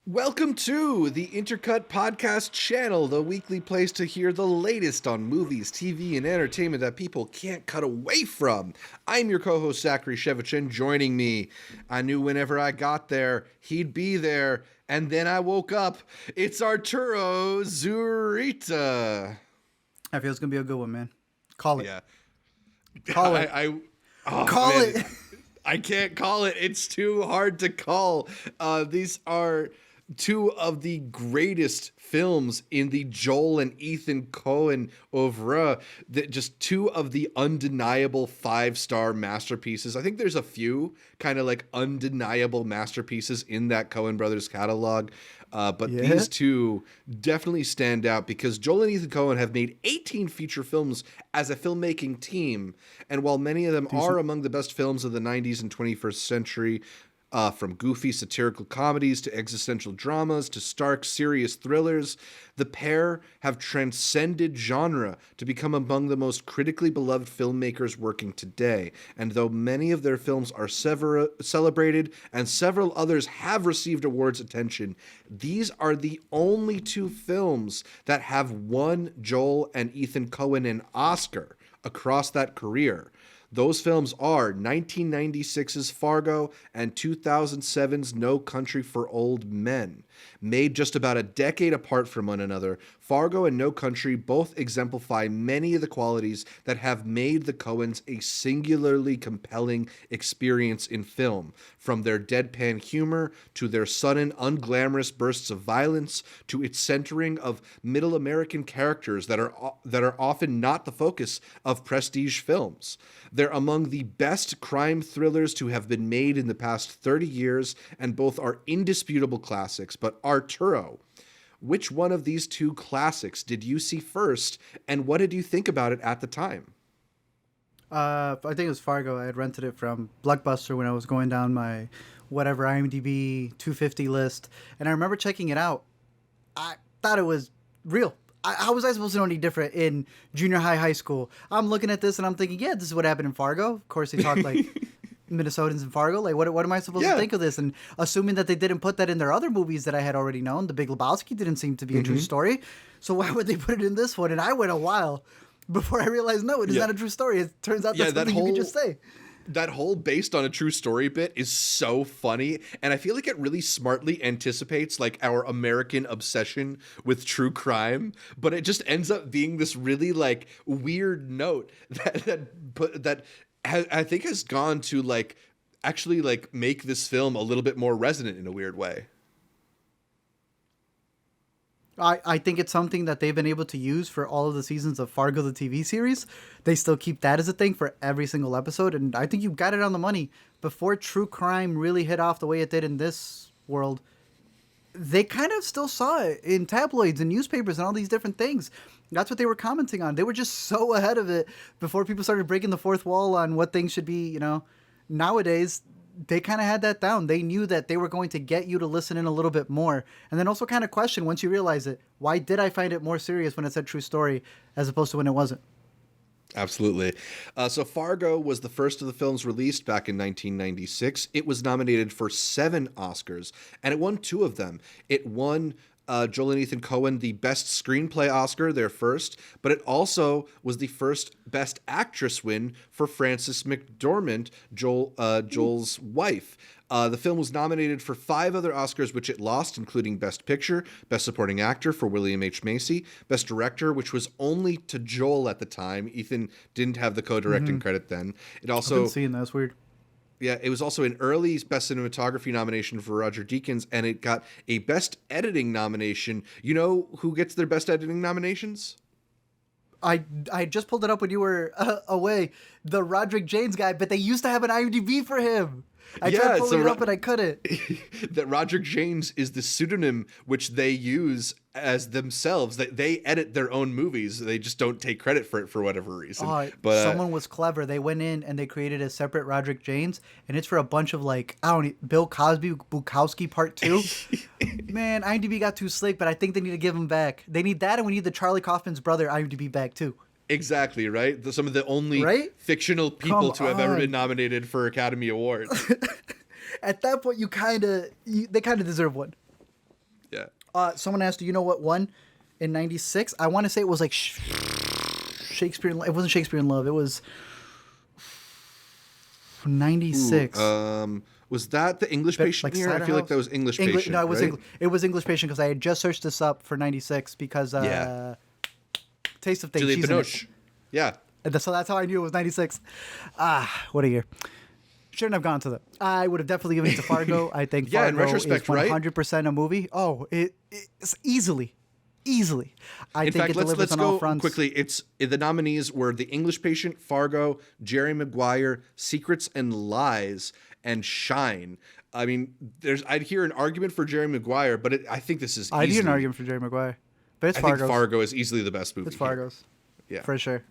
Welcome to the Intercut podcast channel, the weekly place to hear the latest on movies, TV, and entertainment that people can't cut away from. I'm your co-host, Zachary Shevich, and joining me, I knew whenever I got there, he'd be there, and then I woke up. It's Arturo Zurita. I feel it's going to be a good one, man. Call it. Yeah. Call it. Call it. I can't call it. It's too hard to call. These are two of the greatest films in the Joel and Ethan Coen oeuvre. Just two of the undeniable 5-star masterpieces. I think there's a few kind of like undeniable masterpieces in that Coen Brothers catalog. But these two definitely stand out because Joel and Ethan Coen have made 18 feature films as a filmmaking team. And while many of them are among the best films of the 90s and 21st century, from goofy satirical comedies to existential dramas to stark serious thrillers, the pair have transcended genre to become among the most critically beloved filmmakers working today. And though many of their films are celebrated and several others have received awards attention, these are the only two films that have won Joel and Ethan Coen an Oscar across that career. Those films are 1996's Fargo and 2007's No Country for Old Men. Made just about a decade apart from one another, Fargo and No Country both exemplify many of the qualities that have made the Coens a singularly compelling experience in film, from their deadpan humor to their sudden, unglamorous bursts of violence to its centering of middle American characters that are often not the focus of prestige films. They're among the best crime thrillers to have been made in the past 30 years, and both are indisputable classics. But Arturo, which one of these two classics did you see first, and what did you think about it at the time? I think it was Fargo. I had rented it from Blockbuster when I was going down my whatever IMDb 250 list, and I remember checking it out. I thought it was real. How was I supposed to know any different in junior high school? I'm looking at this and I'm thinking, yeah, this is what happened in Fargo. Of course, they talk like Minnesotans in Fargo. Like, what am I supposed to think of this? And assuming that they didn't put that in their other movies that I had already known, The Big Lebowski didn't seem to be a true story. So why would they put it in this one? And I went a while before I realized, no, it is not a true story. It turns out that's something you can just say. That whole based on a true story bit is so funny, and I feel like it really smartly anticipates like our American obsession with true crime, but it just ends up being this really like weird note that I think has gone to like actually like make this film a little bit more resonant in a weird way. I think it's something that they've been able to use for all of the seasons of Fargo, the TV series. They still keep that as a thing for every single episode, and I think you got it on the money. Before true crime really hit off the way it did in this world, they kind of still saw it in tabloids and newspapers and all these different things. That's what they were commenting on. They were just so ahead of it before people started breaking the fourth wall on what things should be, you know. Nowadays, they kind of had that down. They knew that they were going to get you to listen in a little bit more. And then also kind of question, once you realize it, why did I find it more serious when it said true story as opposed to when it wasn't? Absolutely. So Fargo was the first of the films released back in 1996. It was nominated for 7 Oscars, and it won 2 of them. It won Joel and Ethan Coen the Best Screenplay Oscar, their first, but it also was the first Best Actress win for Frances McDormand, Joel's wife. The film was nominated for 5 other Oscars, which it lost, including Best Picture, Best Supporting Actor for William H. Macy, Best Director, which was only to Joel at the time. Ethan didn't have the co-directing credit then. It also, I've been seeing that. That's weird. Yeah, it was also an early Best Cinematography nomination for Roger Deakins, and it got a Best Editing nomination. You know who gets their Best Editing nominations? I just pulled it up when you were away. The Roderick James guy, but they used to have an IMDb for him. I tried pulling it up, but I couldn't. That Roderick James is the pseudonym which they use as themselves. They edit their own movies. They just don't take credit for it for whatever reason. But someone was clever. They went in and they created a separate Roderick James, and it's for a bunch of like, I don't know, Bill Cosby, Bukowski Part 2. Man, IMDb got too slick, but I think they need to give him back. They need that, and we need the Charlie Kaufman's brother IMDb back too. Exactly, right? Some of the only fictional people to have ever been nominated for Academy Awards. At that point, they kind of deserve one. Yeah. Someone asked, do you know what won in '96? I want to say it was like Shakespeare. It wasn't Shakespeare in Love. It was '96. Was that the English But, Patient like year? I feel like that was English Patient. No, it was right? It was English Patient because I had just searched this up for '96 because Yeah. Taste of Things. Juliette She's in it. Binoche. Yeah. So that's how I knew it was '96. What a year. Shouldn't have gone to that. I would have definitely given it to Fargo. I think Yeah, in Fargo retrospect, is right? 100% a movie. Oh, it's easily. I In think fact, it delivers let's on all go fronts. quickly. It's the nominees were The English Patient, Fargo, Jerry Maguire, Secrets and Lies, and Shine. I mean, I'd hear an argument for Jerry Maguire, but I think this is. I'd hear an easily- argument for Jerry Maguire. But it's I think Fargo's. Fargo is easily the best movie. It's Fargo's. Here. Yeah. For sure.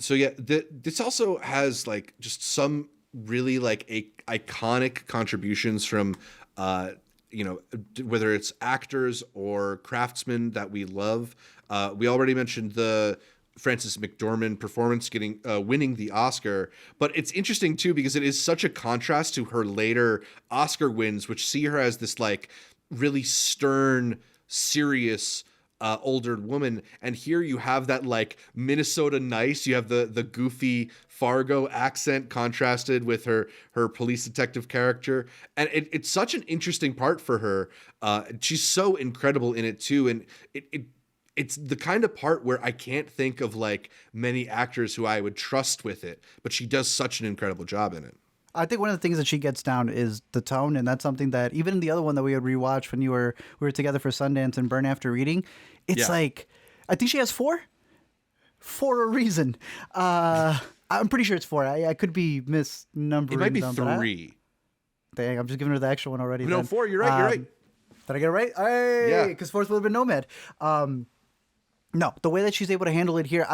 So yeah, this also has like just some really like iconic contributions from whether it's actors or craftsmen that we love. We already mentioned the Frances McDormand performance winning the Oscar, but it's interesting too because it is such a contrast to her later Oscar wins, which see her as this like really stern, serious older woman, and here you have that like Minnesota nice. You have the goofy Fargo accent contrasted with her police detective character, and it's such an interesting part for her. She's so incredible in it too, and it's the kind of part where I can't think of like many actors who I would trust with it, but she does such an incredible job in it. I think one of the things that she gets down is the tone, and that's something that even in the other one that we would rewatch when we were together for Sundance and Burn After Reading, it's like I think she has four for a reason. I'm pretty sure it's four. I could be misnumbering. It might be them, three. Dang, I'm just giving her the extra one already. No, then. four. You're right. You're right. Did I get it right? Hey, Yeah. Because fourth would have been Nomad. No, the way that she's able to handle it here,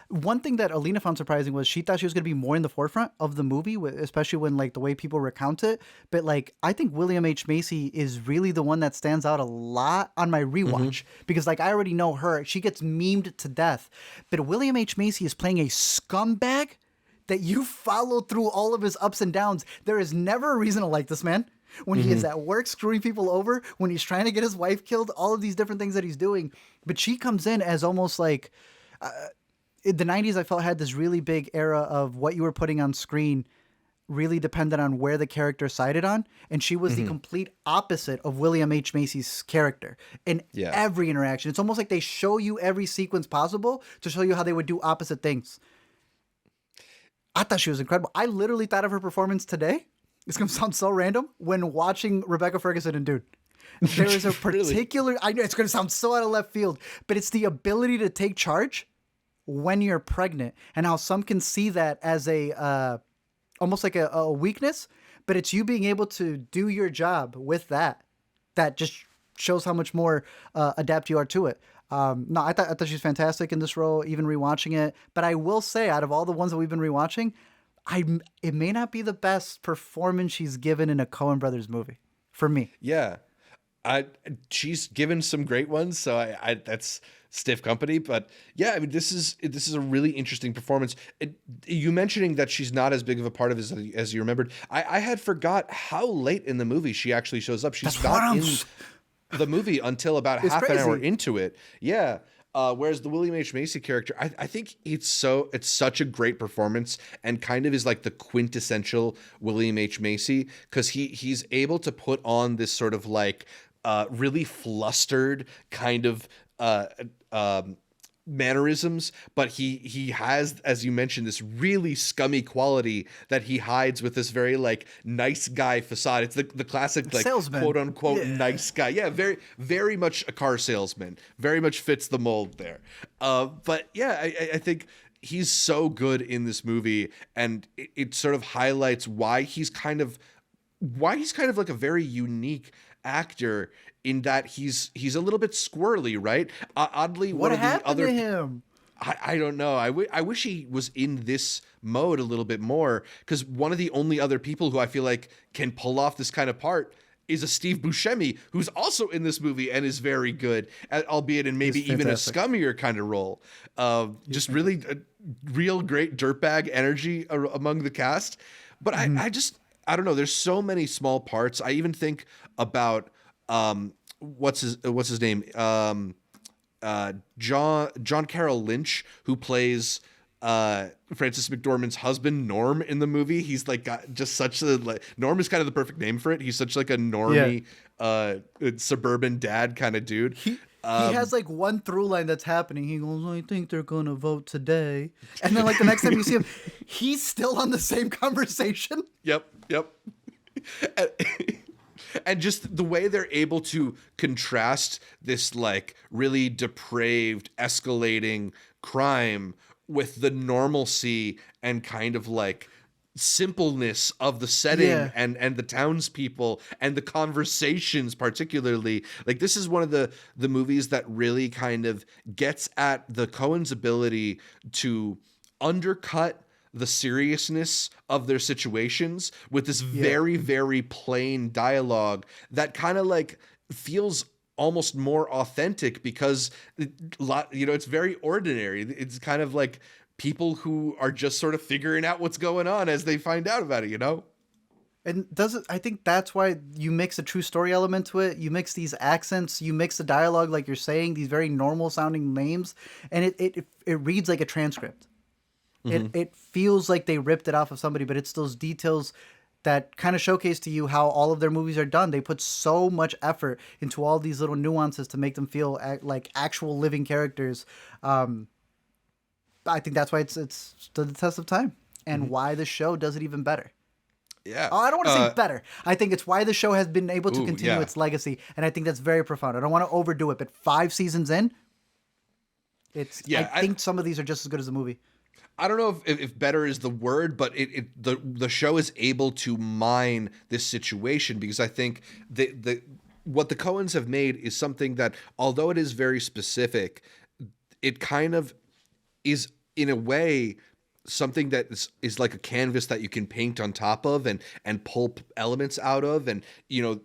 one thing that Alina found surprising was she thought she was going to be more in the forefront of the movie, especially when like the way people recount it. But like, I think William H. Macy is really the one that stands out a lot on my rewatch because like I already know her; she gets memed to death. But William H. Macy is playing a scumbag that you follow through all of his ups and downs. There is never a reason to like this man. When he is at work screwing people over, when he's trying to get his wife killed, all of these different things that he's doing. But she comes in as almost like in the 90s, I felt had this really big era of what you were putting on screen really depended on where the character sided on. And she was the complete opposite of William H. Macy's character in every interaction. It's almost like they show you every sequence possible to show you how they would do opposite things. I thought she was incredible. I literally thought of her performance today. It's going to sound so random when watching Rebecca Ferguson in Dune. There is a particular, I know it's going to sound so out of left field, but it's the ability to take charge when you're pregnant and how some can see that as almost like a weakness, but it's you being able to do your job with that just shows how much more adept you are to it. No, I thought she's fantastic in this role, even rewatching it. But I will say, out of all the ones that we've been rewatching, it may not be the best performance she's given in a Coen Brothers movie for me. Yeah, she's given some great ones, so I that's stiff company. But yeah, I mean, this is a really interesting performance. You mentioning that she's not as big of a part of it as you remembered. I had forgot how late in the movie she actually shows up. She's not in the movie until about half an hour into it. Yeah. Whereas the William H. Macy character, I think it's such a great performance and kind of is like the quintessential William H. Macy because he's able to put on this sort of like really flustered kind of mannerisms, but he has, as you mentioned, this really scummy quality that he hides with this very like nice guy facade. It's the classic like salesman, quote unquote nice guy. Yeah, very very much a car salesman. Very much fits the mold there. But yeah, I think he's so good in this movie, and it sort of highlights why he's kind of like a very unique actor in that he's a little bit squirrely, right? Oddly, what happened to him? I don't know. I wish he was in this mode a little bit more because one of the only other people who I feel like can pull off this kind of part is a Steve Buscemi, who's also in this movie and is very good, albeit in maybe even a scummier kind of role. Just really real great dirtbag energy among the cast. But I don't know. There's so many small parts. I even think about what's his name? John Carroll Lynch, who plays Frances McDormand's husband Norm in the movie. He's like got just such a like Norm is kind of the perfect name for it. He's such like a normie suburban dad kind of dude. He has like one through line that's happening. He goes, I think they're gonna vote today. And then like the next time you see him, he's still on the same conversation. Yep. And just the way they're able to contrast this like really depraved, escalating crime with the normalcy and kind of like simpleness of the setting and the townspeople and the conversations, particularly. Like, this is one of the movies that really kind of gets at the Coen's ability to undercut the seriousness of their situations with this very, very plain dialogue that kind of like feels almost more authentic because it's very ordinary. It's kind of like people who are just sort of figuring out what's going on as they find out about it, And I think that's why you mix a true story element to it. You mix these accents, you mix the dialogue, like you're saying, these very normal sounding names, and it reads like a transcript. Mm-hmm. It feels like they ripped it off of somebody, but it's those details that kind of showcase to you how all of their movies are done. They put so much effort into all these little nuances to make them feel like actual living characters. I think that's why it's stood the test of time, and why the show does it even better. Yeah. Oh, I don't want to say better. I think it's why the show has been able to continue its legacy, and I think that's very profound. I don't want to overdo it, but 5 seasons in, I think some of these are just as good as the movie. I don't know if better is the word, but the show is able to mine this situation, because I think what the Coens have made is something that, although it is very specific, it kind of is in a way something that is like a canvas that you can paint on top of and pull elements out of. And,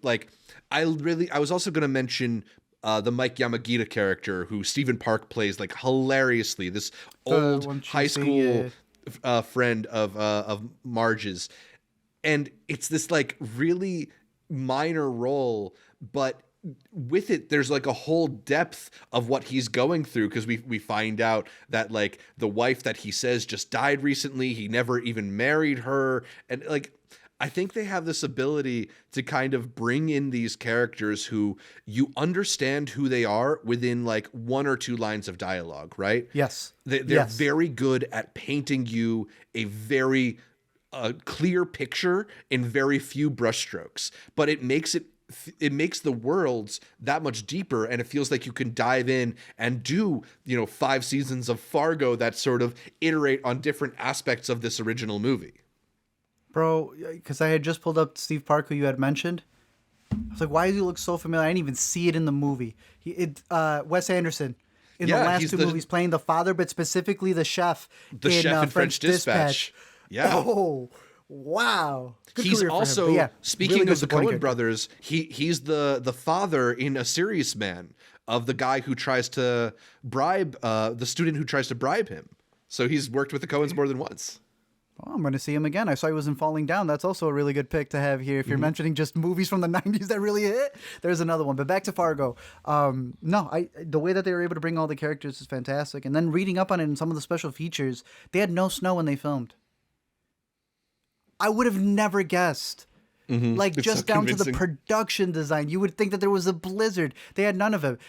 like I was also going to mention the Mike Yamagita character, who Stephen Park plays like hilariously, this old high school friend of Marge's. And it's this like really minor role, but with it, there's like a whole depth of what he's going through, because we find out that like the wife that he says just died recently, he never even married her. And like, I think they have this ability to kind of bring in these characters who you understand who they are within like 1 or 2 lines of dialogue, right? Yes. They're very good at painting you a very clear picture in very few brushstrokes, but it makes the worlds that much deeper, and it feels like you can dive in and do 5 seasons of Fargo that sort of iterate on different aspects of this original movie. Bro, because I had just pulled up Steve Park, who you had mentioned. I was like, why does he look so familiar? I didn't even see it in the movie. Wes Anderson in the last 2 movies, playing the father, but specifically the chef. In French Dispatch. Yeah. Oh, wow. Good he's also, speaking really of the Coen brothers, he's the father in A Serious Man of the guy who tries to bribe the student who tries to bribe him. So he's worked with the Coens more than once. Oh, I'm going to see him again. I saw he was in Falling Down. That's also a really good pick to have here. If you're mentioning just movies from the 90s that really hit, there's another one. But back to Fargo. The way that they were able to bring all the characters is fantastic. And then reading up on it and some of the special features, they had no snow when they filmed. I would have never guessed. Like, it's just down to the production design. You would think that there was a blizzard. They had none of it.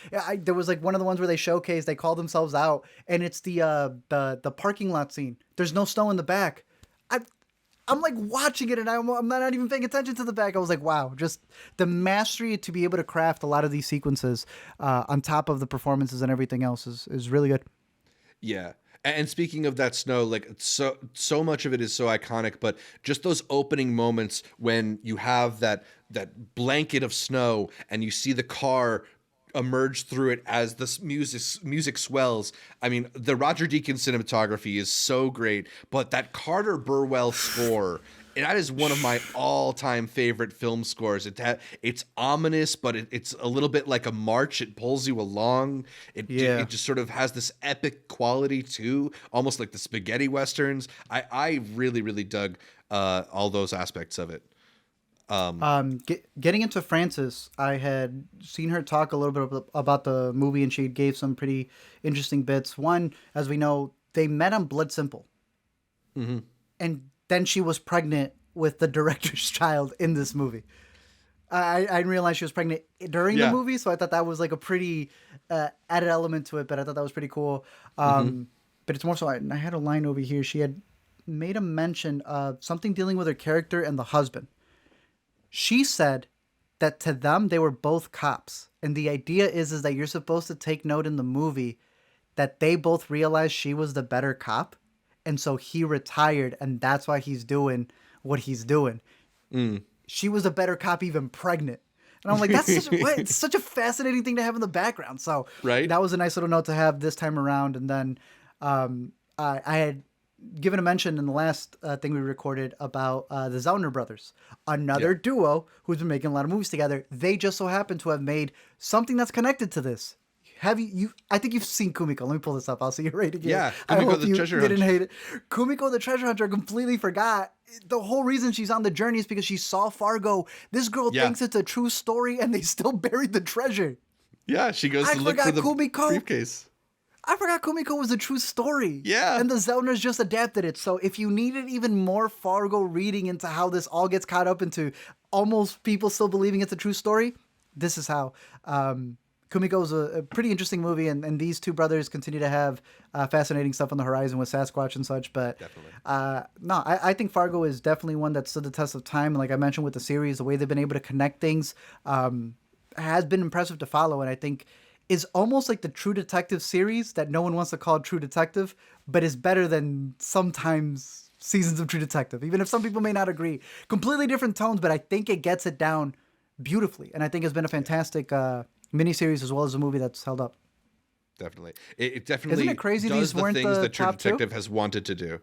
There was like one of the ones where they showcased, they called themselves out, and it's the parking lot scene. There's no snow in the back. I'm like watching it, and I'm not even paying attention to the back. I was like, wow, just the mastery to be able to craft a lot of these sequences on top of the performances and everything else is really good. Yeah. And speaking of that snow, like so much of it is so iconic, but just those opening moments when you have that blanket of snow and you see the car emerge through it as the music swells. I mean, the Roger Deakins cinematography is so great, but that Carter Burwell score, that is one of my all-time favorite film scores. It's ominous, but it's a little bit like a march. It pulls you along. It just sort of has this epic quality too, almost like the spaghetti westerns. I really, really dug all those aspects of it. Getting into Frances, I had seen her talk a little bit about the movie, and she gave some pretty interesting bits. One, as we know, they met on Blood Simple, and then she was pregnant with the director's child in this movie. I didn't realize she was pregnant during the movie, so I thought that was like a pretty added element to it. But I thought that was pretty cool. But it's more so. I had a line over here. She had made a mention of something dealing with her character and the husband. She said that to them, they were both cops. And the idea is that you're supposed to take note in the movie that they both realized she was the better cop. And so he retired, and that's why he's doing what he's doing. She was a better cop, even pregnant. And I'm like, it's such a fascinating thing to have in the background. So that was a nice little note to have this time around. And then I had given a mention in the last thing we recorded about the Zellner brothers, another duo who's been making a lot of movies together. They just so happen to have made something that's connected to this. Have you? I think you've seen Kumiko. Let me pull this up. I'll see you right again. Yeah, Kumiko the Treasure Hunter. Didn't hate it. Kumiko the Treasure Hunter. Completely forgot. The whole reason she's on the journey is because she saw Fargo. This girl thinks it's a true story, and they still buried the treasure. Yeah, she goes to look for the briefcase. I forgot Kumiko was a true story. Yeah. And the Zellners just adapted it. So if you needed even more Fargo reading into how this all gets caught up into almost people still believing it's a true story, this is how. Kumiko is a pretty interesting movie, and these two brothers continue to have fascinating stuff on the horizon with Sasquatch and such. But I think Fargo is definitely one that stood the test of time. And like I mentioned with the series, the way they've been able to connect things has been impressive to follow. And I think is almost like the True Detective series that no one wants to call True Detective, but is better than sometimes seasons of True Detective, even if some people may not agree. Completely different tones, but I think it gets it down beautifully. And I think it's been a fantastic miniseries as well as a movie that's held up. Definitely. It definitely Isn't it crazy does these weren't things the that True top Detective has wanted to do.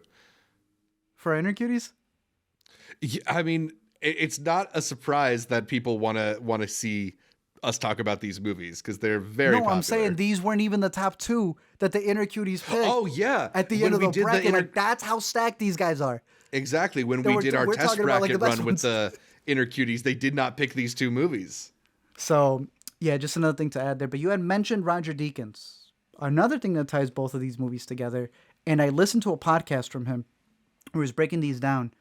For Intercuties? Yeah, I mean, it's not a surprise that people want to see us talk about these movies because they're very popular. I'm saying these weren't even the top two that the Intercuties picked. Oh, yeah. At the end of the bracket. Like, that's how stacked these guys are. Exactly. When we did our test bracket run with the Intercuties, they did not pick these two movies. So, yeah, just another thing to add there. But you had mentioned Roger Deakins. Another thing that ties both of these movies together. And I listened to a podcast from him who was breaking these down.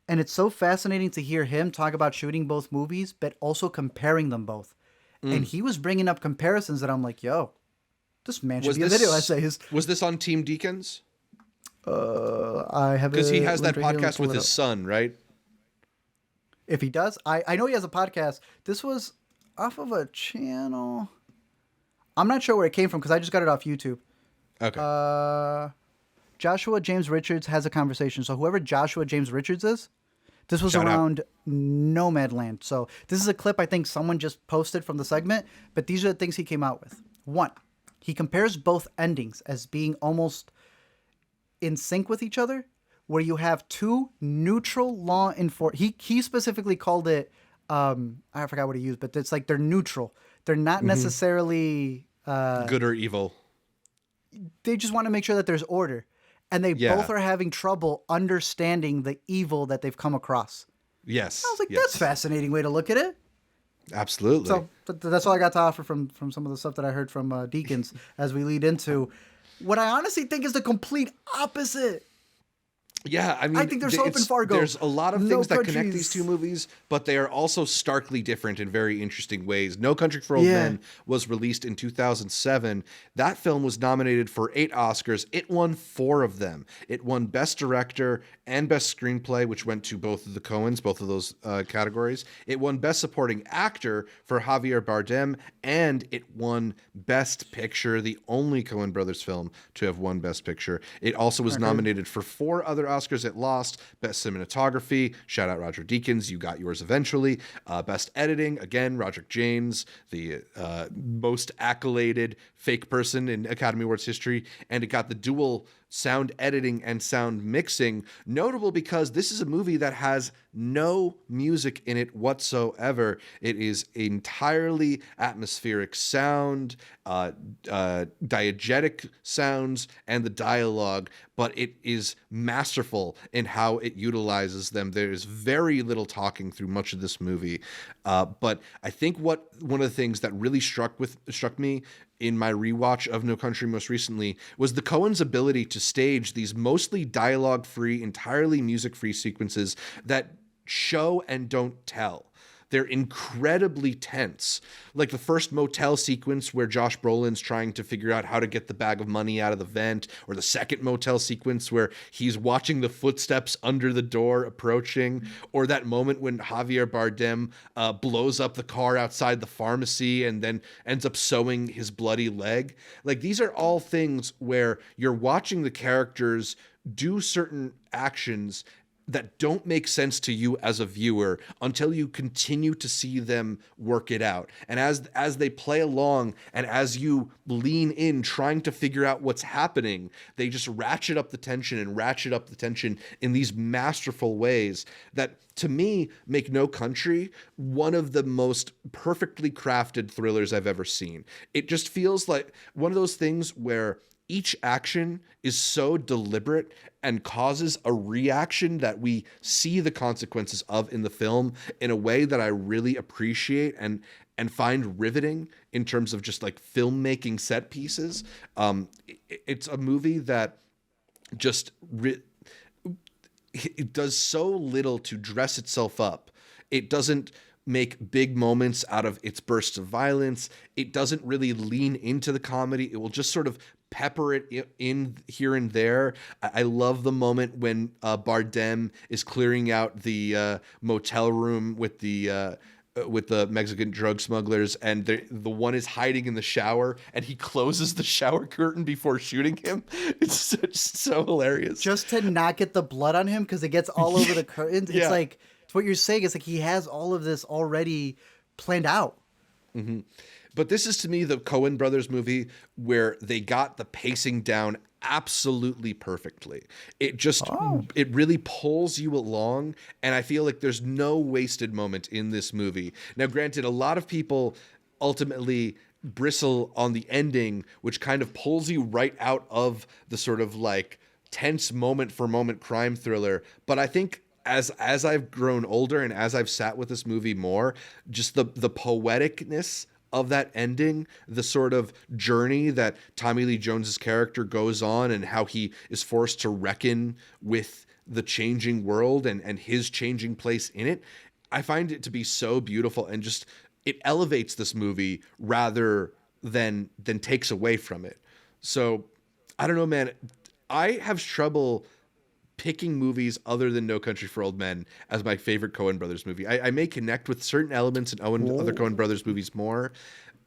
And it's so fascinating to hear him talk about shooting both movies, but also comparing them both. And he was bringing up comparisons that I'm like, yo, this man should be a video essayist. Was this on Team Deakins? I have because he has that podcast with his son, right? If he does, I know he has a podcast. This was off of a channel. I'm not sure where it came from because I just got it off YouTube. Okay. Joshua James Richards has a conversation. So whoever Joshua James Richards is, this was around Nomadland. So this is a clip I think someone just posted from the segment, but these are the things he came out with. One, he compares both endings as being almost in sync with each other, where you have two neutral law enforcement. He specifically called it, I forgot what he used, but it's like they're neutral. They're not necessarily good or evil. They just want to make sure that there's order. And they both are having trouble understanding the evil that they've come across. Yes. I was like, that's a fascinating way to look at it. Absolutely. So that's all I got to offer from some of the stuff that I heard from Deakins as we lead into what I honestly think is the complete opposite. Yeah, I mean, I think there's hope in Fargo. There's a lot of things that connect these two movies, but they are also starkly different in very interesting ways. No Country for Old Men was released in 2007. That film was nominated for 8 Oscars. It won 4 of them. It won Best Director and Best Screenplay, which went to both of the Coens, both of those categories. It won Best Supporting Actor for Javier Bardem, and it won Best Picture, the only Coen Brothers film to have won Best Picture. It also was nominated for 4 other Oscars. It lost Best Cinematography. Shout out Roger Deakins. You got yours eventually. Best Editing. Again, Roger James, the most accoladed fake person in Academy Awards history. And it got the dual sound editing and sound mixing, notable because this is a movie that has no music in it whatsoever. It is entirely atmospheric sound, diegetic sounds, and the dialogue, but it is masterful in how it utilizes them. There's very little talking through much of this movie, but I think one of the things that really struck me in my rewatch of No Country most recently was the Coen's ability to stage these mostly dialogue-free, entirely music-free sequences that show and don't tell. They're incredibly tense. Like the first motel sequence where Josh Brolin's trying to figure out how to get the bag of money out of the vent, or the second motel sequence where he's watching the footsteps under the door approaching, or that moment when Javier Bardem blows up the car outside the pharmacy and then ends up sewing his bloody leg. Like, these are all things where you're watching the characters do certain actions that don't make sense to you as a viewer until you continue to see them work it out. And as they play along and as you lean in trying to figure out what's happening, they just ratchet up the tension in these masterful ways that, to me, make No Country one of the most perfectly crafted thrillers I've ever seen. It just feels like one of those things where each action is so deliberate and causes a reaction that we see the consequences of in the film in a way that I really appreciate and find riveting in terms of just like filmmaking set pieces. It's a movie that just it does so little to dress itself up. It doesn't make big moments out of its bursts of violence. It doesn't really lean into the comedy. It will just sort of pepper it in here and there. I love the moment when Bardem is clearing out the motel room with the Mexican drug smugglers, and the one is hiding in the shower, and he closes the shower curtain before shooting him. It's just so hilarious. Just to not get the blood on him because it gets all over the curtains. It's like, it's what you're saying. It's like he has all of this already planned out. Mm-hmm. But this is, to me, the Coen Brothers movie where they got the pacing down absolutely perfectly. It just, it really pulls you along, and I feel like there's no wasted moment in this movie. Now, granted, a lot of people ultimately bristle on the ending, which kind of pulls you right out of the sort of like tense moment for moment crime thriller. But I think as I've grown older and as I've sat with this movie more, just the poeticness of that ending, the sort of journey that Tommy Lee Jones's character goes on and how he is forced to reckon with the changing world and his changing place in it. I find it to be so beautiful, and just, it elevates this movie rather than takes away from it. So I don't know, man, I have trouble picking movies other than No Country for Old Men as my favorite Coen Brothers movie. I may connect with certain elements in other Coen Brothers movies more.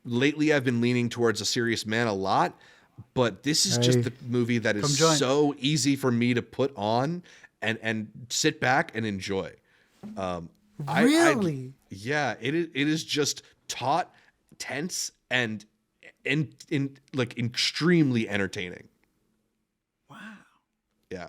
Lately, I've been leaning towards A Serious Man a lot, but this is just the movie that is so easy for me to put on and sit back and enjoy. Really? Yeah, it is just taut, tense, and like extremely entertaining. Wow. Yeah.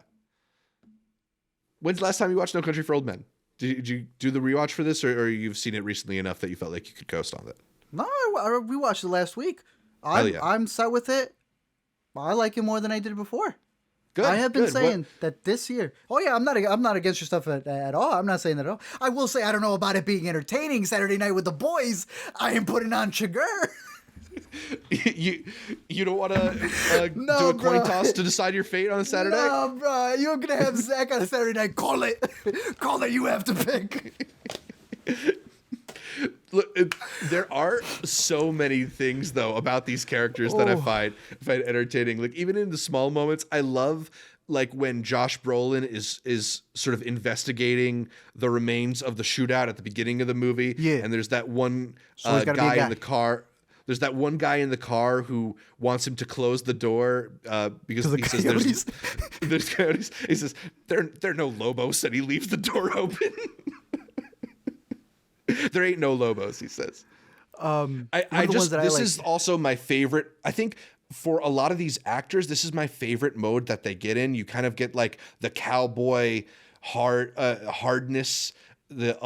When's the last time you watched No Country for Old Men? Did you do the rewatch for this, or you've seen it recently enough that you felt like you could coast on it? No, I rewatched it last week. I'm set with it. I like it more than I did before. Good. I have been saying that this year. Oh yeah, I'm not against your stuff at all. I'm not saying that at all. I will say I don't know about it being entertaining Saturday night with the boys. I am putting on Chigurh. You don't want to do a coin toss to decide your fate on a Saturday? No, bro. You're going to have Zach on a Saturday night. Call it. Call it. You have to pick. Look, there are so many things, though, about these characters that I find entertaining. Like, even in the small moments, I love, like, when Josh Brolin is sort of investigating the remains of the shootout at the beginning of the movie. Yeah. And there's that one guy in the car. There's that one guy in the car who wants him to close the door because he says there's coyotes. He says there are no lobos, and he leaves the door open. There ain't no lobos, he says. This is also my favorite. I think for a lot of these actors, this is my favorite mode that they get in. You kind of get like the cowboy hardness, the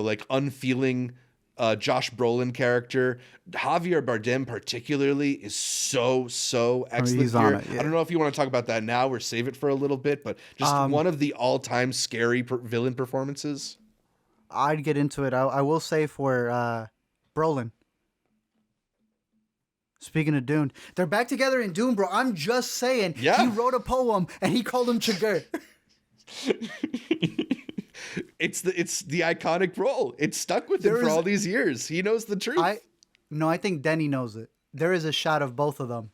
like unfeeling Josh Brolin character. Javier Bardem particularly is so excellent he's here. on it, yeah. I don't know if you want to talk about that now or save it for a little bit, but just one of the all-time scary villain performances. I'd get into it. I will say for Brolin. Speaking of Dune, they're back together in Dune, bro. I'm just saying. Yeah. He wrote a poem and he called him Chigurh. It's the iconic role. It's stuck with him for all these years. He knows the truth. I think Denny knows it. There is a shot of both of them.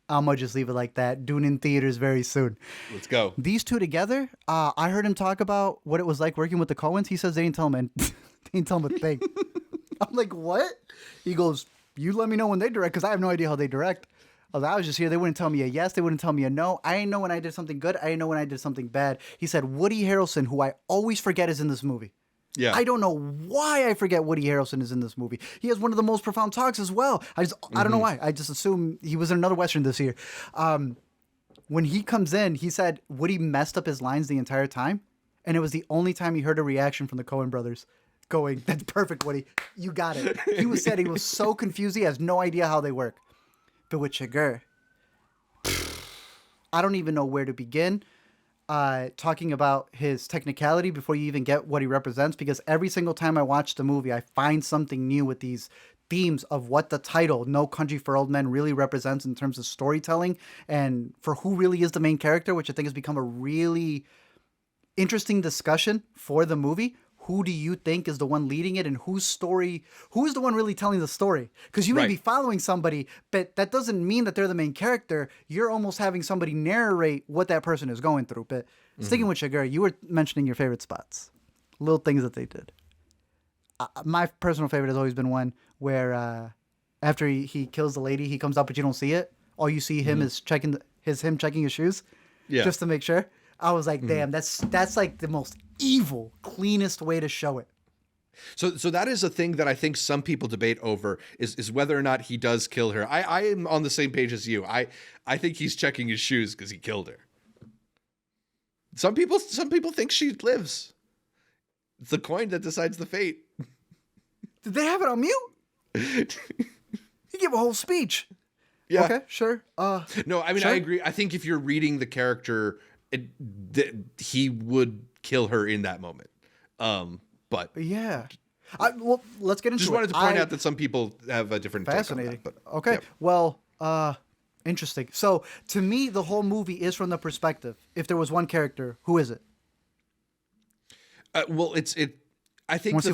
I'm gonna just leave it like that. Dune in theaters very soon. Let's go. These two together. I heard him talk about what it was like working with the Coens. He says they didn't tell him, they didn't tell him a thing. I'm like, what? He goes, you let me know when they direct, because I have no idea how they direct. I was just here. They wouldn't tell me a yes. They wouldn't tell me a no. I didn't know when I did something good. I didn't know when I did something bad. He said Woody Harrelson, who I always forget is in this movie. Yeah. I don't know why I forget Woody Harrelson is in this movie. He has one of the most profound talks as well. I don't know why. I just assume he was in another Western this year. When he comes in, he said Woody messed up his lines the entire time. And it was the only time he heard a reaction from the Coen brothers going, that's perfect, Woody. You got it. He was so confused. He has no idea how they work. But with Chigurh, I don't even know where to begin talking about his technicality before you even get what he represents, because every single time I watch the movie, I find something new with these themes of what the title No Country for Old Men really represents in terms of storytelling and for who really is the main character, which I think has become a really interesting discussion for the movie. Who do you think is the one leading it, and who is the one really telling the story? Because you may be following somebody, but that doesn't mean that they're the main character. You're almost having somebody narrate what that person is going through. But sticking with Chigurh, you were mentioning your favorite spots, little things that they did. My personal favorite has always been one where after he kills the lady, he comes up, but you don't see it. All you see him is checking his shoes, just to make sure. I was like, damn, that's like the most evil, cleanest way to show it. So that is a thing that I think some people debate over is whether or not he does kill her. I am on the same page as you. I think he's checking his shoes because he killed her. Some people think she lives. It's the coin that decides the fate. Did they have it on mute? He gave a whole speech. Yeah. Okay, sure. No, I mean, sure. I agree. I think if you're reading the character, he would kill her in that moment. But yeah. Well, let's get into it. Just wanted to point out that some people have a different fascinating. take on that, but, okay. Yeah. Well, interesting. So to me, the whole movie is from the perspective. If there was one character, who is it? Well, I think the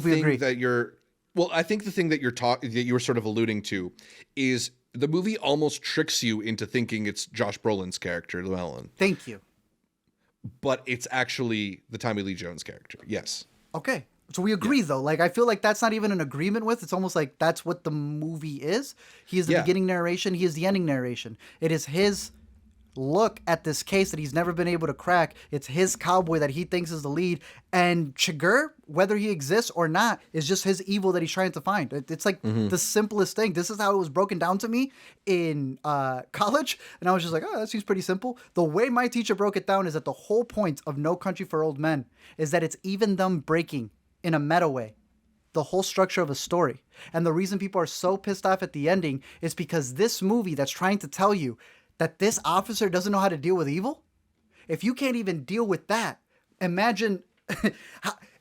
thing that you're sort of alluding to is the movie almost tricks you into thinking it's Josh Brolin's character, Llewellyn. Thank you. But it's actually the Tommy Lee Jones character. Yes. Okay. So we agree, though. Like, I feel like that's not even an agreement with. It's almost like that's what the movie is. He is the beginning narration. He is the ending narration. It is his look at this case that he's never been able to crack. It's his cowboy that he thinks is the lead. And Chigurh, whether he exists or not, is just his evil that he's trying to find. It's like the simplest thing. This is how it was broken down to me in college. And I was just like, oh, that seems pretty simple. The way my teacher broke it down is that the whole point of No Country for Old Men is that it's even them breaking in a meta way the whole structure of a story. And the reason people are so pissed off at the ending is because this movie that's trying to tell you that this officer doesn't know how to deal with evil. If you can't even deal with that, imagine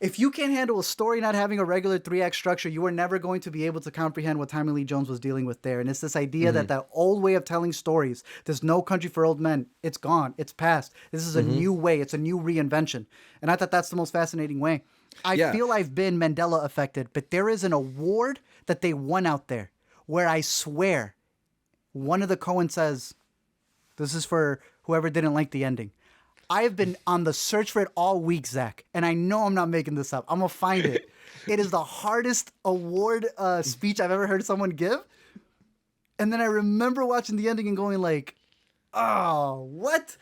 if you can't handle a story not having a regular 3-act structure, you are never going to be able to comprehend what Tommy Lee Jones was dealing with there. And it's this idea that old way of telling stories, there's No Country for Old Men, it's gone, it's past. This is a new way, it's a new reinvention. And I thought that's the most fascinating way. I feel I've been Mandela affected, but there is an award that they won out there where I swear one of the Coen says, this is for whoever didn't like the ending. I have been on the search for it all week, Zach, and I know I'm not making this up. I'm going to find it. It is the hardest award speech I've ever heard someone give. And then I remember watching the ending and going like, oh, what?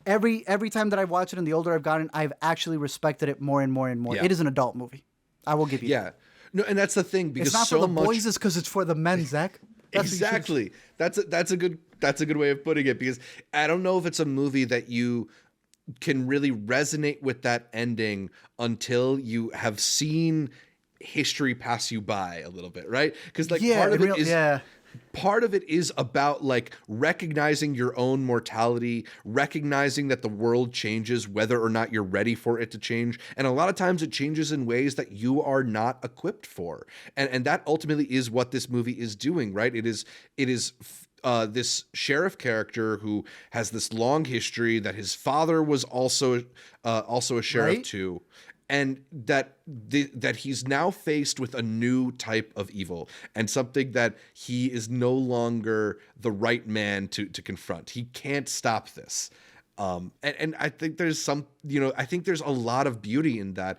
Every time that I've watched it and the older I've gotten, I've actually respected it more and more and more. Yeah. It is an adult movie. I will give you that. No, and that's the thing, because it's not so for the much... boys, it's because it's for the men, Zach. That's what you should- Exactly. That's a good way of putting it, because I don't know if it's a movie that you can really resonate with that ending until you have seen history pass you by a little bit, right? Because like Yeah, yeah. part of it is about like recognizing your own mortality, recognizing that the world changes whether or not you're ready for it to change, and a lot of times it changes in ways that you are not equipped for, and that ultimately is what this movie is doing, right? It is this sheriff character who has this long history that his father was also a sheriff Right? too, and that he's now faced with a new type of evil and something that he is no longer the right man to confront. He can't stop this. And I think there's I think there's a lot of beauty in that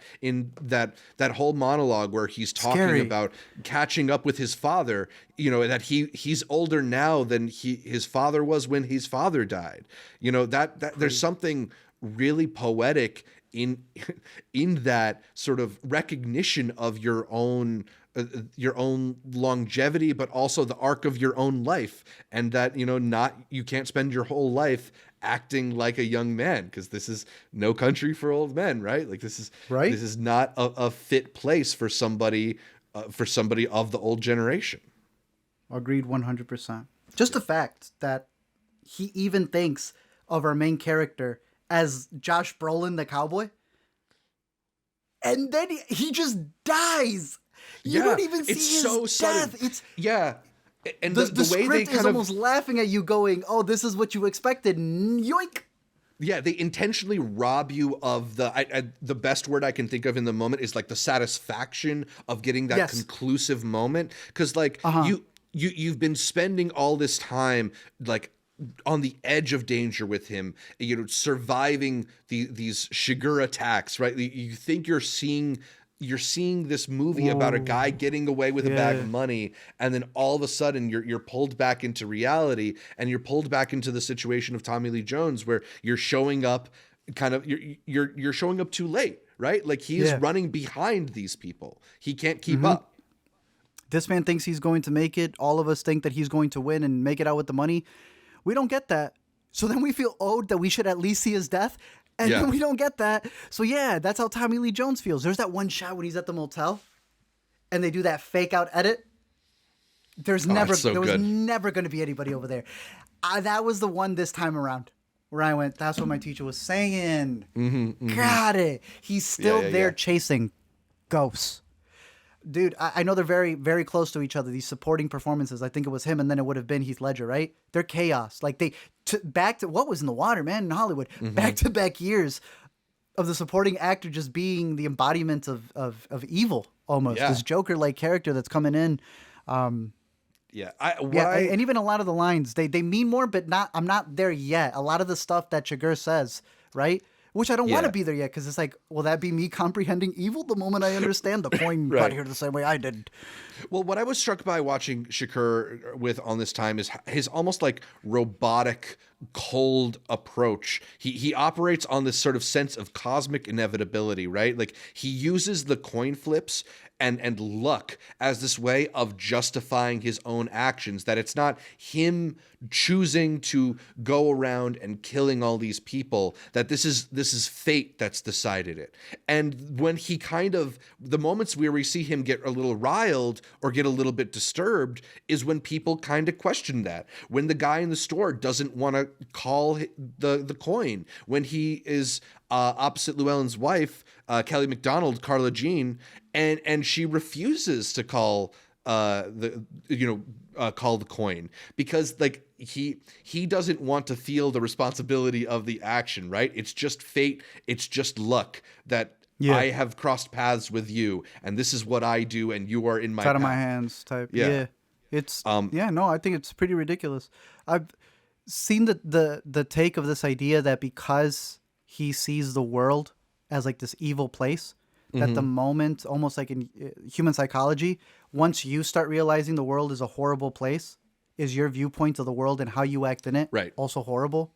whole monologue where he's talking Scary. about catching up with his father, that he's older now than his father was when his father died. That there's something really poetic in that sort of recognition of your own longevity, but also the arc of your own life, and that you can't spend your whole life acting like a young man, because this is no country for old men, right? Like this Right. is not a fit place for somebody of the old generation. Agreed 100%. Just the fact that he even thinks of our main character as Josh Brolin, the cowboy. And then he just dies. You don't even see it's his so death. sudden. It's Yeah. And the the way they script kind is of almost laughing at you going, oh, this is what you expected. Yoink. Yeah, they intentionally rob you of the best word I can think of in the moment is like the satisfaction of getting that Yes. conclusive moment, because like you've been spending all this time like on the edge of danger with him, surviving these Shigur attacks, right? You think you're seeing this movie about a guy getting away with a bag of money, and then all of a sudden you're pulled back into reality, and you're pulled back into the situation of Tommy Lee Jones, where you're showing up you're showing up too late, right? Like he is running behind these people. He can't keep up. This man thinks he's going to make it. All of us think that he's going to win and make it out with the money. We don't get that. So then we feel owed that we should at least see his death. And then we don't get that. So yeah, that's how Tommy Lee Jones feels. There's that one shot when he's at the motel and they do that fake out edit. There was never going to be anybody over there. That was the one this time around where I went, that's what my teacher was saying. Got it. He's still there chasing ghosts. Dude, I know they're very, very close to each other. These supporting performances, I think it was him, and then it would have been Heath Ledger, right? They're chaos. Like back to what was in the water, man, in Hollywood. Back-to-back years of the supporting actor just being the embodiment of evil, almost. Yeah. This Joker-like character that's coming in. And even a lot of the lines, they mean more, but not. I'm not there yet. A lot of the stuff that Chigurh says, right? Which I don't want to be there yet, because it's like, will that be me comprehending evil the moment I understand the coin got here the same way I did? Well, what I was struck by watching Shakur with on this time is his almost like robotic, cold approach. He operates on this sort of sense of cosmic inevitability, right? Like he uses the coin flips and luck as this way of justifying his own actions, that it's not him choosing to go around and killing all these people, that this is fate that's decided it. And when he the moments where we see him get a little riled or get a little bit disturbed is when people kind of question that. When the guy in the store doesn't want to call the coin, when he is opposite Llewellyn's wife, Kelly MacDonald, Carla Jean, and she refuses to call call the coin, because like he doesn't want to feel the responsibility of the action, right? It's just fate, it's just luck that I have crossed paths with you, and this is what I do, and you are in my It's out of path. my hands type. Yeah. It's I think it's pretty ridiculous. I've seen the take of this idea that because he sees the world as like this evil place, that the moment, almost like in human psychology, once you start realizing the world is a horrible place, is your viewpoint of the world and how you act in it also horrible?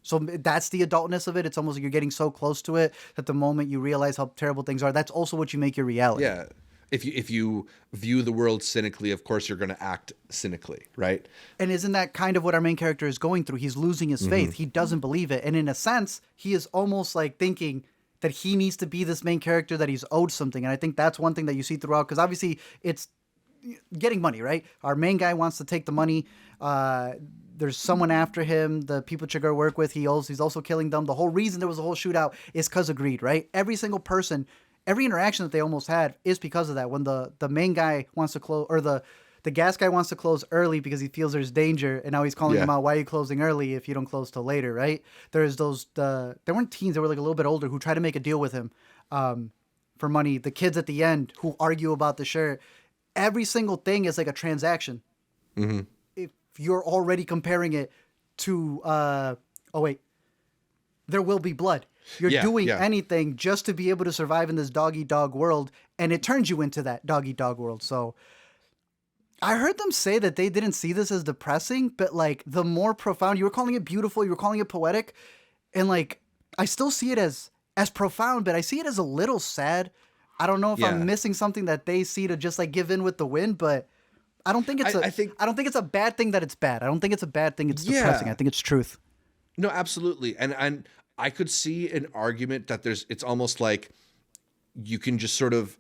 So that's the adultness of it. It's almost like you're getting so close to it that the moment you realize how terrible things are, that's also what you make your reality. Yeah. if you view the world cynically, of course you're going to act cynically, right? And isn't that kind of what our main character is going through? He's losing his faith. He doesn't believe it. And in a sense, he is almost like thinking that he needs to be this main character, that he's owed something. And I think that's one thing that you see throughout, because obviously it's getting money, right? Our main guy wants to take the money. There's someone after him, the people Chigurh work with. He's also killing them. The whole reason there was a whole shootout is because of greed, right? Every single person, every interaction that they almost had is because of that. When the main guy wants to close, or the gas guy wants to close early because he feels there's danger, and now he's calling him out, why are you closing early if you don't close till later, right? There's those, they weren't teens, they were like a little bit older, who try to make a deal with him for money. The kids at the end who argue about the shirt. Every single thing is like a transaction. If you're already comparing it to, There Will Be Blood. You're doing anything just to be able to survive in this dog-eat-dog world, and it turns you into that dog-eat-dog world. So I heard them say that they didn't see this as depressing, but like the more profound, you were calling it beautiful, you were calling it poetic, and like I still see it as profound, but I see it as a little sad. I don't know if I'm missing something that they see to just like give in with the wind, but I don't think it's I don't think it's a bad thing that it's bad. I don't think it's a bad thing it's depressing. I think it's truth. No, absolutely. And I could see an argument that it's almost like you can just sort of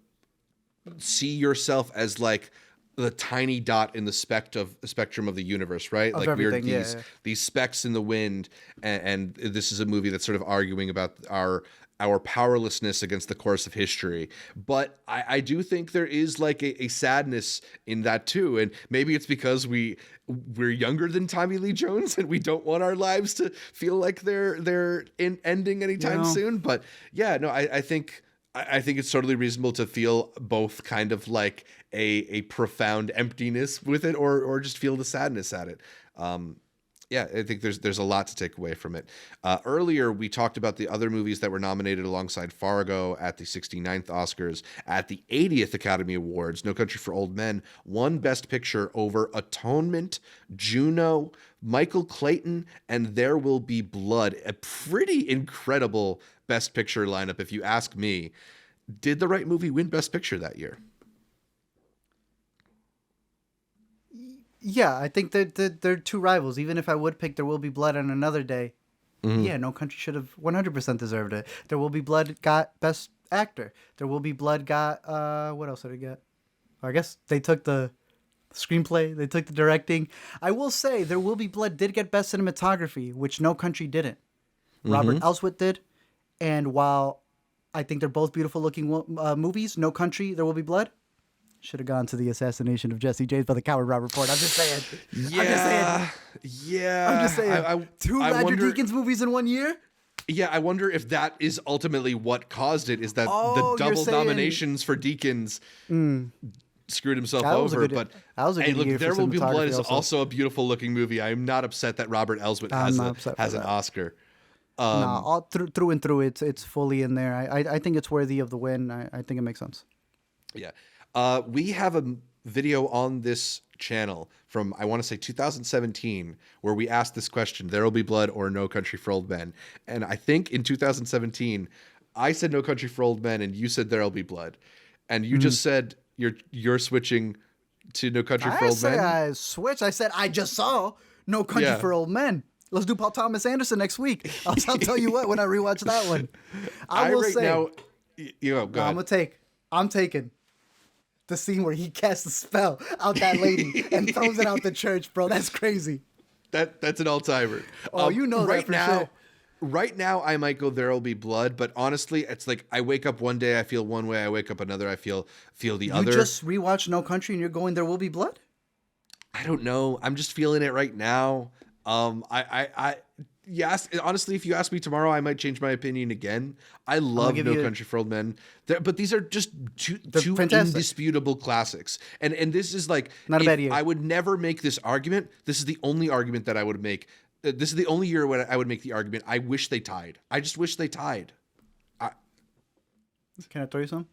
see yourself as like the tiny dot in the spectrum of the universe, right? Like we're these specks in the wind, and this is a movie that's sort of arguing about our powerlessness against the course of history. But I do think there is like a sadness in that too. And maybe it's because we're younger than Tommy Lee Jones and we don't want our lives to feel like they're ending anytime soon. But yeah, no, I think it's totally reasonable to feel both kind of like a profound emptiness with it, or just feel the sadness at it. Yeah, I think there's a lot to take away from it. Earlier, we talked about the other movies that were nominated alongside Fargo at the 69th Oscars. At the 80th Academy Awards, No Country for Old Men won Best Picture over Atonement, Juno, Michael Clayton, and There Will Be Blood. A pretty incredible Best Picture lineup, if you ask me. Did the right movie win Best Picture that year? Yeah, I think that they're two rivals. Even if I would pick There Will Be Blood on another day, yeah, No Country should have 100% deserved it. There Will Be Blood got Best Actor. There Will Be Blood got, what else did it get? I guess they took the screenplay, they took the directing. I will say There Will Be Blood did get Best Cinematography, which No Country didn't. Robert Elswit did. And while I think they're both beautiful looking movies, No Country, There Will Be Blood should have gone to the assassination of Jesse James by the coward Robert Ford. I'm just saying. Yeah. I'm just saying. Two Roger Deakins movies in 1 year? Yeah, I wonder if that is ultimately what caused it, is that the double nominations for Deakins screwed himself over. But hey, look, There Will Be Blood is also a beautiful looking movie. I am not upset that Robert Elswit has an Oscar. All through and through, it's fully in there. I think it's worthy of the win. I think it makes sense. Yeah. We have a video on this channel from, I want to say 2017, where we asked this question: There Will Be Blood or No Country for Old Men? And I think in 2017, I said No Country for Old Men, and you said There Will Be Blood, and you just said you're switching to No Country for Old Men. I switched. I said I just saw No Country for Old Men. Let's do Paul Thomas Anderson next week. I'll tell you what, when I rewatch that one, I will say. Now, I'm taking the scene where he casts a spell out that lady and throws it out the church, bro. That's crazy. That's an all-timer. Oh, you know right that for now. Sure. Right now, I might go There Will Be Blood, but honestly, it's like I wake up one day, I feel one way. I wake up another, I feel the other. You just rewatched No Country and you're going There Will Be Blood? I don't know. I'm just feeling it right now. Yes, honestly, if you ask me tomorrow, I might change my opinion again. I love No Country for Old Men, but these are just two indisputable classics. And this is like, not a bad year. I would never make this argument. This is the only argument that I would make. This is the only year when I would make the argument. I wish they tied. I just wish they tied. Can I throw you some?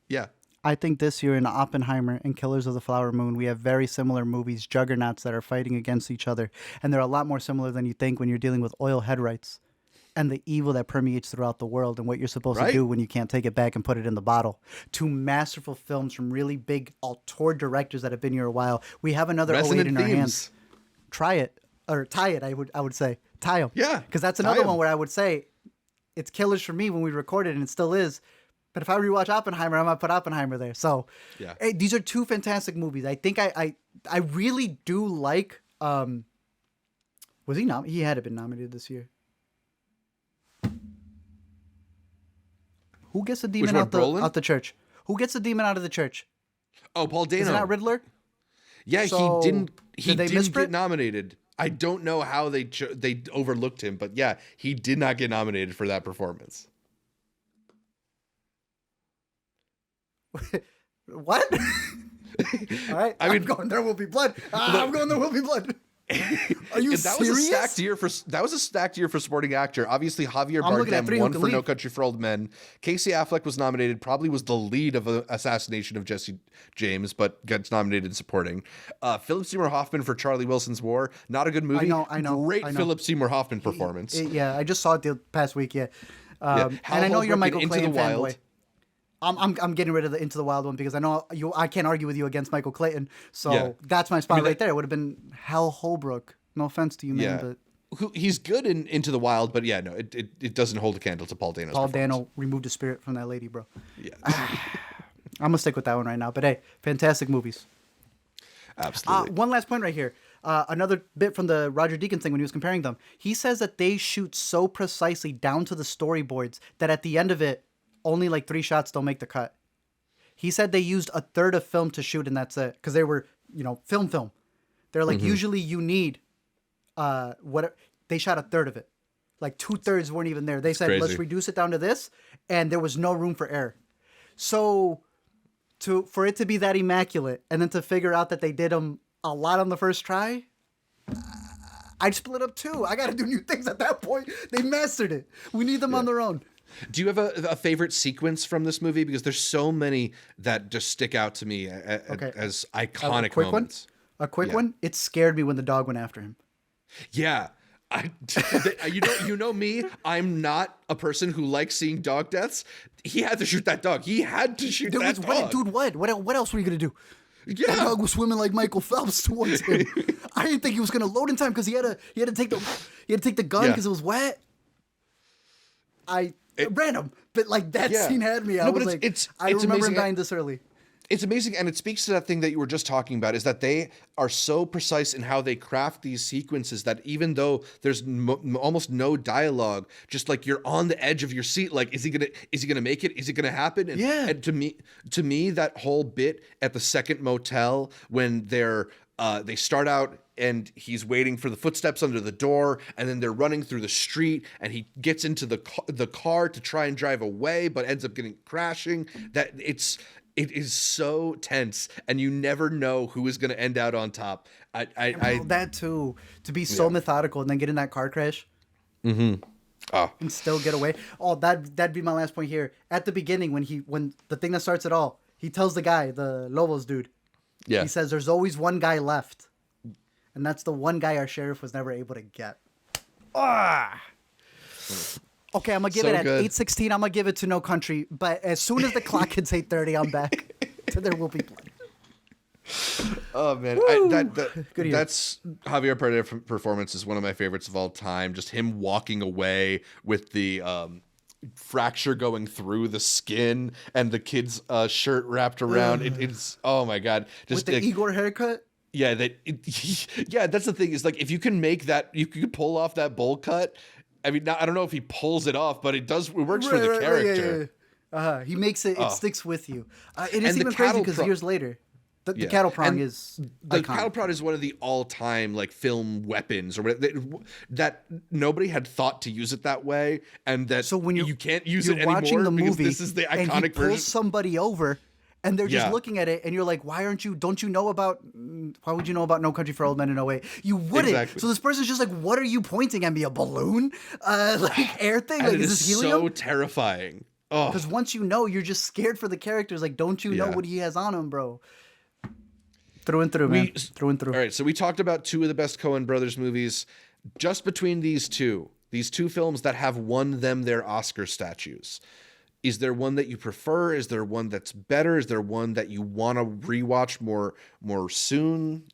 Yeah. I think this year in Oppenheimer and Killers of the Flower Moon, we have very similar movies, juggernauts that are fighting against each other. And they're a lot more similar than you think when you're dealing with oil headrights. and the evil that permeates throughout the world and what you're supposed to Right? do when you can't take it back and put it in the bottle. Two masterful films from really big auteur directors that have been here a while. We have another Resonant 08 in our themes. hands. Try it or tie it. I would say tie them. Yeah, because that's tie another 'em. one where I would say it's killers for me when we recorded, and it still is. But if I rewatch Oppenheimer, I might put Oppenheimer there. So Yeah. hey, these are two fantastic movies. I think I really do like. Was he He had been nominated this year. Who gets the demon one, out Brolin? the church? Who gets the demon out of the church? Oh, Paul Dano. Is it not Riddler? Yeah, So, he didn't did they get misprint? nominated. I don't know how they overlooked him, but yeah, he did not get nominated for that performance. What? All right. I mean- I'm going. There will be blood. I'm going. There will be blood. Are you That serious? was a stacked year for supporting actor. Obviously, Javier I'm looking at Bardem three who won can for No leave. Country for Old Men. Casey Affleck was nominated, probably was the lead of the assassination of Jesse James, but gets nominated in supporting. Philip Seymour Hoffman for Charlie Wilson's War. Not a good movie. I know. Great I know. Philip Seymour Hoffman performance. Yeah, I just saw it the past week. Yeah. Hal And I know you're a Holbrook Michael in Into Clayton the Wild. fanboy. I'm getting rid of the Into the Wild one because I know I can't argue with you against Michael Clayton. So Yeah. that's my spot I mean, right there. It would have been Hal Holbrook. No offense to you, man, Yeah. but He's good in Into the Wild, but yeah, no, it doesn't hold a candle to Paul Dano's Paul performance. Dano removed the spirit from that lady, bro. Yeah, I'm gonna stick with that one right now. But hey, fantastic movies. absolutely. One last point right here. Another bit from the Roger Deakins thing when he was comparing them. He says that they shoot so precisely down to the storyboards that at the end of it, only like 3 shots don't make the cut. He said they used a third of film to shoot and that's it. Because they were, film. They're like, usually you need, they shot a third of it. Like 2/3 weren't even there. They said, crazy. let's reduce it down to this. And there was no room for error. So for it to be that immaculate and then to figure out that they did them a lot on the first try, I'd split up too. I got to do new things at that point. They mastered it. We need them on their own. Do you have a favorite sequence from this movie? Because there's so many that just stick out to me as iconic quick moments. A quick Yeah. one. It scared me when the dog went after him. Yeah. You know me. I'm not a person who likes seeing dog deaths. He had to shoot that dog. He had to shoot that dog. What else were you gonna do? Yeah. That dog was swimming like Michael Phelps towards him. I didn't think he was gonna load in time because he had to take the gun Yeah. because it was wet. Random, but like that Yeah. scene had me. I No, was but like, it's I remember him amazing. dying this early. It's amazing, and it speaks to that thing that you were just talking about, is that they are so precise in how they craft these sequences that even though there's almost no dialogue, just like you're on the edge of your seat, like is he gonna make it? Is it gonna happen? And, Yeah. And to me, that whole bit at the second motel when they start out and he's waiting for the footsteps under the door, and then they're running through the street, and he gets into the car to try and drive away, but ends up crashing. It is so tense, and you never know who is going to end out on top. That too, to be so methodical and then get in that car crash. Oh, And still get away. Oh, that'd be my last point here. At the beginning, when the thing that starts it all, he tells the guy, the Lobos dude. yeah. He says, "There's always one guy left," and that's the one guy our sheriff was never able to get. Okay, I'm gonna give So it at good. 8:16. I'm gonna give it to No Country, but as soon as the clock hits 8:30, I'm back to There Will Be Blood. Oh man, Good year. that's Javier Bardem performance is one of my favorites of all time. Just him walking away with the fracture going through the skin and the kid's shirt wrapped around. It's oh my god, just With the Igor haircut. yeah, yeah. That's the thing is like if you can make that, you can pull off that bowl cut. I mean, I don't know if he pulls it off, but it does. It works for the Right, character. yeah. He makes it. It sticks with you. It is And the even crazy cattle because pro- years later, the Yeah. cattle prong And is the iconic. cattle prod is one of the all-time like film weapons or whatever, that nobody had thought to use it that way, and that So when you can't use you're it anymore watching the because movie, this is the and he iconic pulls version. somebody over, and they're just Yeah. looking at it, and you're like, "Why aren't you? Don't you know about? Why would you know about No Country for Old Men in 08? You wouldn't." Exactly. So this person's just like, "What are you pointing at me? A balloon? Like air thing? And Like it is is this helium?" so terrifying. Oh, Because once you know, you're just scared for the characters. Like, don't you know Yeah. what he has on him, bro? Through and through, man. Through and through. All right, so we talked about two of the best Coen Brothers movies. Just between these two, these two films that have won them their Oscar statues. Is there one that you prefer? Is there one that's better? Is there one that you want to rewatch more soon?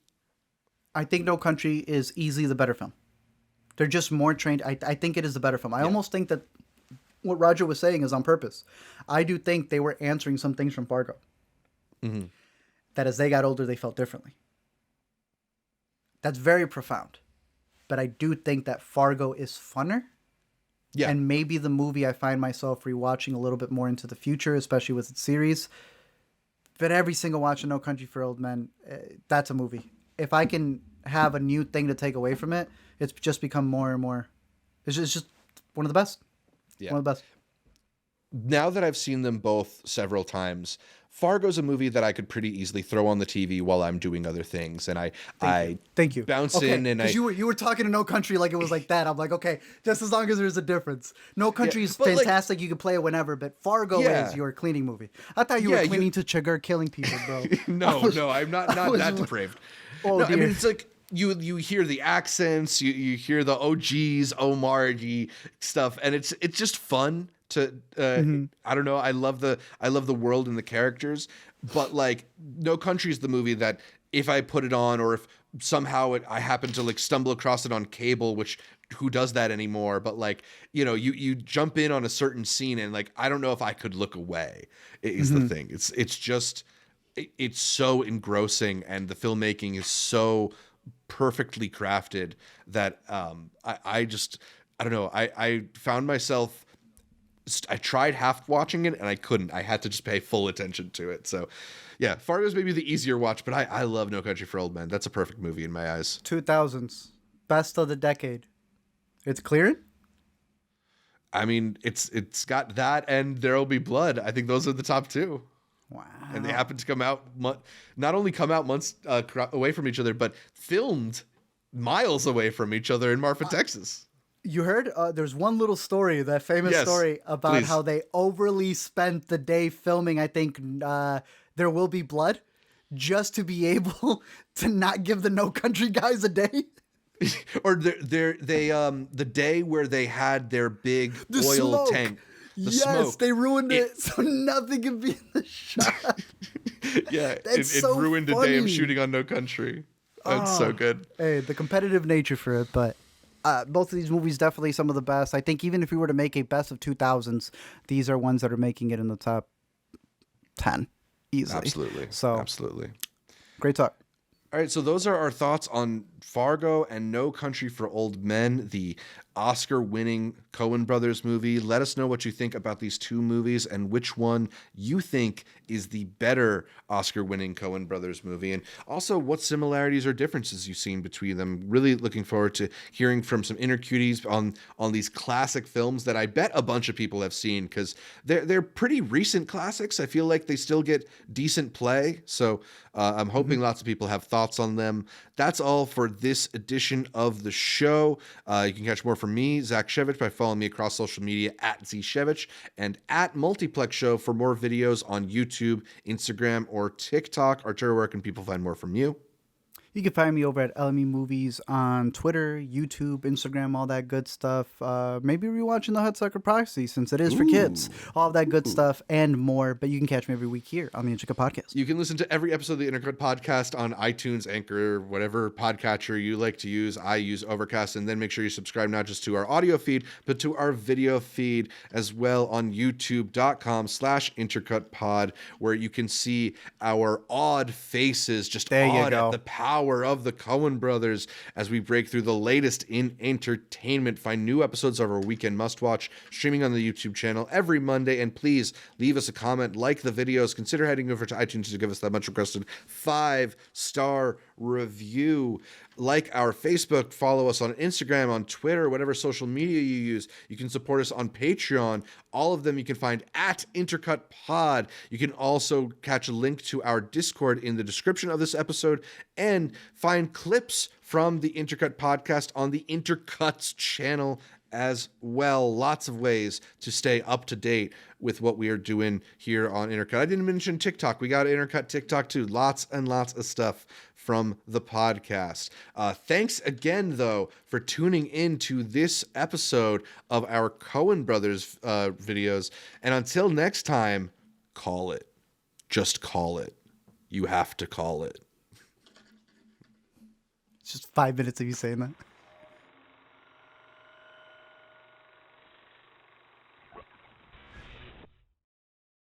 I think No Country is easily the better film. They're just more trained. I think it is the better film. I almost think that what Roger was saying is on purpose. I do think they were answering some things from Fargo. Mm-hmm. That as they got older, they felt differently. That's very profound. But I do think that Fargo is funner. Yeah. And maybe the movie I find myself rewatching a little bit more into the future, especially with its series. But every single watch of No Country for Old Men, that's a movie. If I can have a new thing to take away from it, it's just become more and more. It's just one of the best. Yeah. One of the best. Now that I've seen them both several times, Fargo's a movie that I could pretty easily throw on the TV while I'm doing other things, and Thank you. bounce okay, in and you were talking to No Country like it was like that. I'm like, okay, just as long as there's a difference. No Country is fantastic. You can play it whenever, but Fargo is your cleaning movie. I thought you were cleaning to Chigurh killing people, bro. No, I'm not that depraved. Oh, no, dear. I mean, it's like you hear the accents, you hear the oh geez, oh Margie stuff, and it's just fun to I don't know. I love the world and the characters, but like No Country is the movie that if I put it on or if somehow I happen to like stumble across it on cable, which who does that anymore? But like, you know, you jump in on a certain scene and like I don't know if I could look away. Is the thing. It's just it's so engrossing and the filmmaking is so perfectly crafted that I don't know. I found myself. I tried half watching it and I couldn't. I had to just pay full attention to it. So, yeah, Fargo's maybe the easier watch, but I love No Country for Old Men. That's a perfect movie in my eyes. 2000s, best of the decade. It's clearing. I mean, it's got that and There'll Be Blood. I think those are the top two. Wow. And they happen to come out not only come out months away from each other, but filmed miles away from each other in Marfa, Texas. You heard? There's one little story, that famous story about how they overly spent the day filming, I think, There Will Be Blood, just to be able to not give the No Country guys a day. Or the day where they had their big oil tank. Yes, they ruined it so nothing can be in the shot. Yeah, it ruined a day of shooting on No Country. That's so good. Hey, the competitive nature for it, but both of these movies definitely some of the best. I think even if we were to make a best of 2000s, these are ones that are making it in the top 10 easily. Absolutely. So absolutely. Great talk. All right, so those are our thoughts on Fargo and No Country for Old Men, the Oscar-winning Coen Brothers movie. Let us know what you think about these two movies and which one you think is the better Oscar-winning Coen Brothers movie, and also what similarities or differences you've seen between them. Really looking forward to hearing from some inner cuties on these classic films that I bet a bunch of people have seen because they're pretty recent classics. I feel like they still get decent play, so I'm hoping lots of people have thoughts on them. That's all for this edition of the show. You can catch more from me, Zach Shevich, by following me across social media at ZShevich and at Multiplex Show for more videos on YouTube, Instagram, or TikTok. Arturo, where can people find more from you? You can find me over at LME Movies on Twitter, YouTube, Instagram, all that good stuff. Maybe rewatching the Hudsucker Proxy since it is for kids. All that good stuff and more. But you can catch me every week here on the Intercut Podcast. You can listen to every episode of the Intercut Podcast on iTunes, Anchor, whatever podcatcher you like to use. I use Overcast. And then make sure you subscribe not just to our audio feed, but to our video feed as well on youtube.com/intercutpod, where you can see our odd faces, just odd at the power of the Coen Brothers as we break through the latest in entertainment. Find new episodes of our weekend must-watch streaming on the YouTube channel every Monday, and please leave us a comment, like the videos, consider heading over to iTunes to give us that much requested 5-star review. Like our Facebook, follow us on Instagram, on Twitter, whatever social media you use. You can support us on Patreon. All of them you can find at Intercut Pod. You can also catch a link to our Discord in the description of this episode and find clips from the Intercut Podcast on the Intercuts channel as well. Lots of ways to stay up to date with what we are doing here on Intercut. I didn't mention TikTok. We got Intercut TikTok too. Lots and lots of stuff from the podcast. Thanks again, though, for tuning in to this episode of our Coen Brothers videos. And until next time, call it. Just call it. You have to call it. It's just 5 minutes of you saying that.